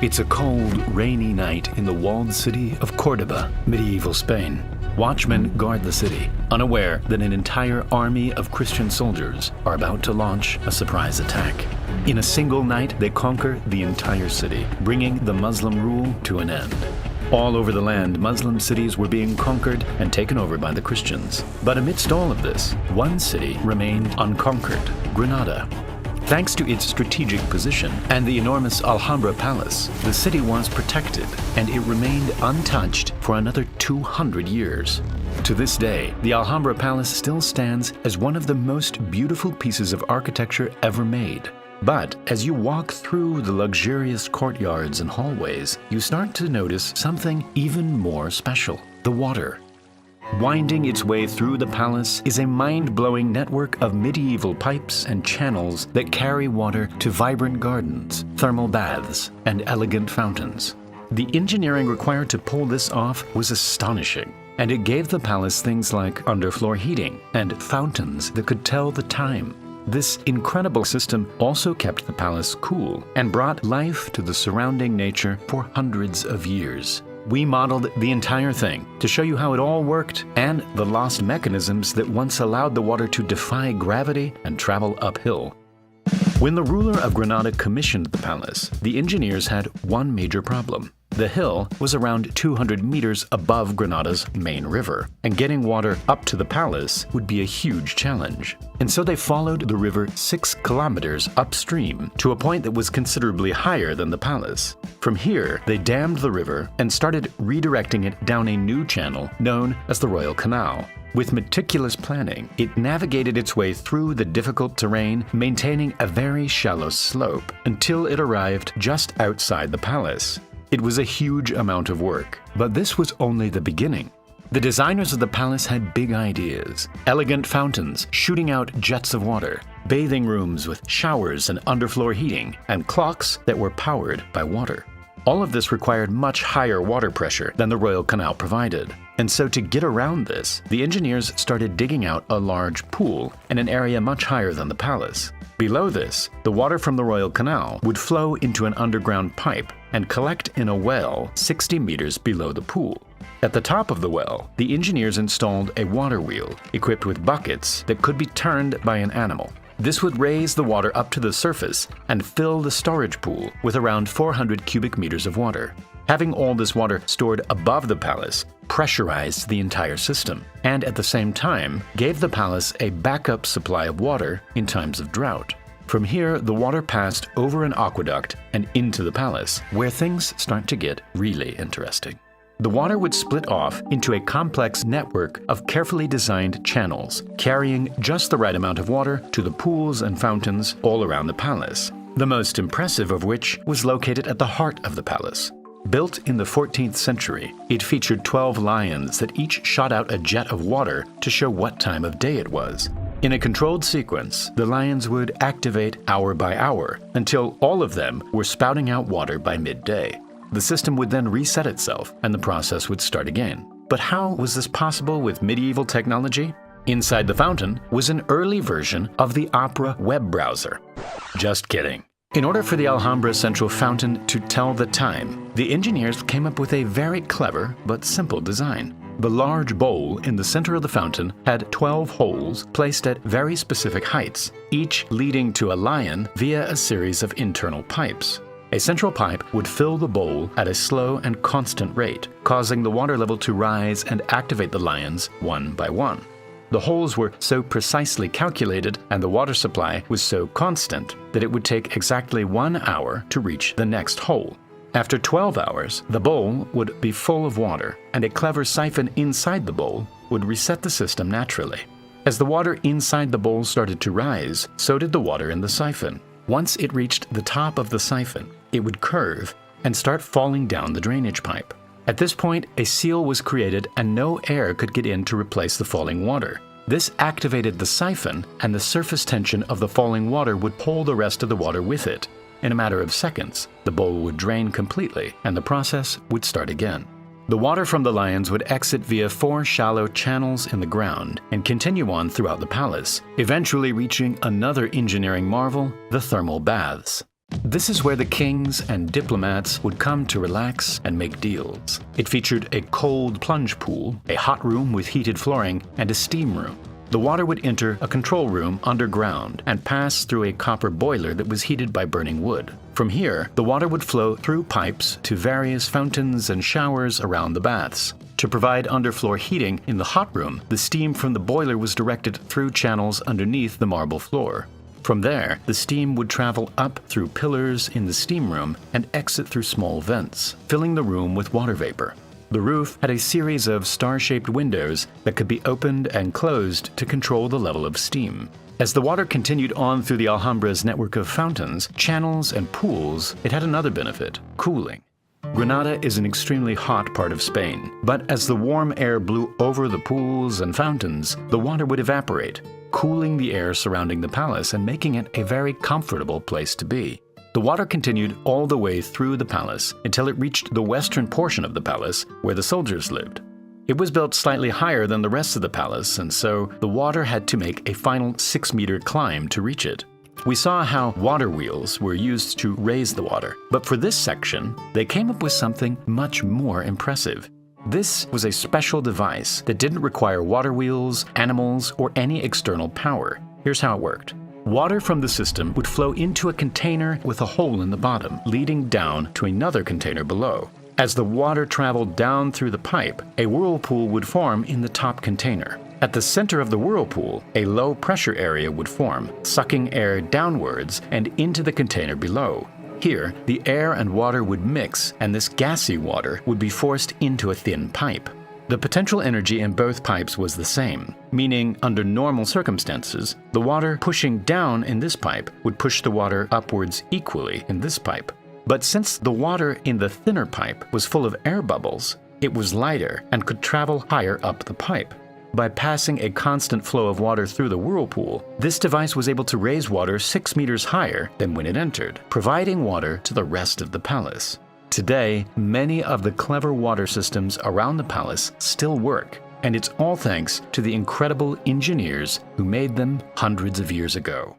It's a cold, rainy night in the walled city of Cordoba, medieval Spain. Watchmen guard the city, unaware that an entire army of Christian soldiers are about to launch a surprise attack. In a single night, they conquer the entire city, bringing the Muslim rule to an end. All over the land, Muslim cities were being conquered and taken over by the Christians. But amidst all of this, one city remained unconquered: Granada. Thanks to its strategic position and the enormous Alhambra Palace, the city was protected, and it remained untouched for another 200 years. To this day, the Alhambra Palace still stands as one of the most beautiful pieces of architecture ever made. But as you walk through the luxurious courtyards and hallways, you start to notice something even more special: the water. Winding its way through the palace is a mind-blowing network of medieval pipes and channels that carry water to vibrant gardens, thermal baths, and elegant fountains. The engineering required to pull this off was astonishing, and it gave the palace things like underfloor heating and fountains that could tell the time. This incredible system also kept the palace cool and brought life to the surrounding nature for hundreds of years. We modeled the entire thing to show you how it all worked and the lost mechanisms that once allowed the water to defy gravity and travel uphill. When the ruler of Granada commissioned the palace, the engineers had one major problem. The hill was around 200 meters above Granada's main river, and getting water up to the palace would be a huge challenge. And so they followed the river 6 kilometers upstream to a point that was considerably higher than the palace. From here, they dammed the river and started redirecting it down a new channel known as the Royal Canal. With meticulous planning, it navigated its way through the difficult terrain, maintaining a very shallow slope until it arrived just outside the palace. It was a huge amount of work, but this was only the beginning. The designers of the palace had big ideas: elegant fountains shooting out jets of water, bathing rooms with showers and underfloor heating, and clocks that were powered by water. All of this required much higher water pressure than the Royal Canal provided. And so to get around this, the engineers started digging out a large pool in an area much higher than the palace. Below this, the water from the Royal Canal would flow into an underground pipe and collect in a well 60 meters below the pool. At the top of the well, the engineers installed a water wheel equipped with buckets that could be turned by an animal. This would raise the water up to the surface and fill the storage pool with around 400 cubic meters of water. Having all this water stored above the palace pressurized the entire system, and at the same time gave the palace a backup supply of water in times of drought. From here, the water passed over an aqueduct and into the palace, where things start to get really interesting. The water would split off into a complex network of carefully designed channels, carrying just the right amount of water to the pools and fountains all around the palace, the most impressive of which was located at the heart of the palace. Built in the 14th century, it featured 12 lions that each shot out a jet of water to show what time of day it was. In a controlled sequence, the lions would activate hour by hour until all of them were spouting out water by midday. The system would then reset itself and the process would start again. But how was this possible with medieval technology? Inside the fountain was an early version of the Opera web browser. Just kidding. In order for the Alhambra central fountain to tell the time, the engineers came up with a very clever but simple design. The large bowl in the center of the fountain had 12 holes placed at very specific heights, each leading to a lion via a series of internal pipes. A central pipe would fill the bowl at a slow and constant rate, causing the water level to rise and activate the lions one by one. The holes were so precisely calculated and the water supply was so constant that it would take exactly 1 hour to reach the next hole. After 12 hours, the bowl would be full of water, and a clever siphon inside the bowl would reset the system naturally. As the water inside the bowl started to rise, so did the water in the siphon. Once it reached the top of the siphon, it would curve and start falling down the drainage pipe. At this point, a seal was created and no air could get in to replace the falling water. This activated the siphon, and the surface tension of the falling water would pull the rest of the water with it. In a matter of seconds, the bowl would drain completely and the process would start again. The water from the lions would exit via 4 shallow channels in the ground and continue on throughout the palace, eventually reaching another engineering marvel: the thermal baths. This is where the kings and diplomats would come to relax and make deals. It featured a cold plunge pool, a hot room with heated flooring, and a steam room. The water would enter a control room underground and pass through a copper boiler that was heated by burning wood. From here, the water would flow through pipes to various fountains and showers around the baths. To provide underfloor heating in the hot room, the steam from the boiler was directed through channels underneath the marble floor. From there, the steam would travel up through pillars in the steam room and exit through small vents, filling the room with water vapor. The roof had a series of star-shaped windows that could be opened and closed to control the level of steam. As the water continued on through the Alhambra's network of fountains, channels, and pools, it had another benefit: cooling. Granada is an extremely hot part of Spain, but as the warm air blew over the pools and fountains, the water would evaporate, cooling the air surrounding the palace and making it a very comfortable place to be. The water continued all the way through the palace until it reached the western portion of the palace where the soldiers lived. It was built slightly higher than the rest of the palace, and so the water had to make a final 6-meter climb to reach it. We saw how water wheels were used to raise the water, but for this section, they came up with something much more impressive. This was a special device that didn't require water wheels, animals, or any external power. Here's how it worked. Water from the system would flow into a container with a hole in the bottom, leading down to another container below. As the water traveled down through the pipe, a whirlpool would form in the top container. At the center of the whirlpool, a low-pressure area would form, sucking air downwards and into the container below. Here, the air and water would mix, and this gassy water would be forced into a thin pipe. The potential energy in both pipes was the same, meaning under normal circumstances, the water pushing down in this pipe would push the water upwards equally in this pipe. But since the water in the thinner pipe was full of air bubbles, it was lighter and could travel higher up the pipe. By passing a constant flow of water through the whirlpool, this device was able to raise water 6 meters higher than when it entered, providing water to the rest of the palace. Today, many of the clever water systems around the palace still work, and it's all thanks to the incredible engineers who made them hundreds of years ago.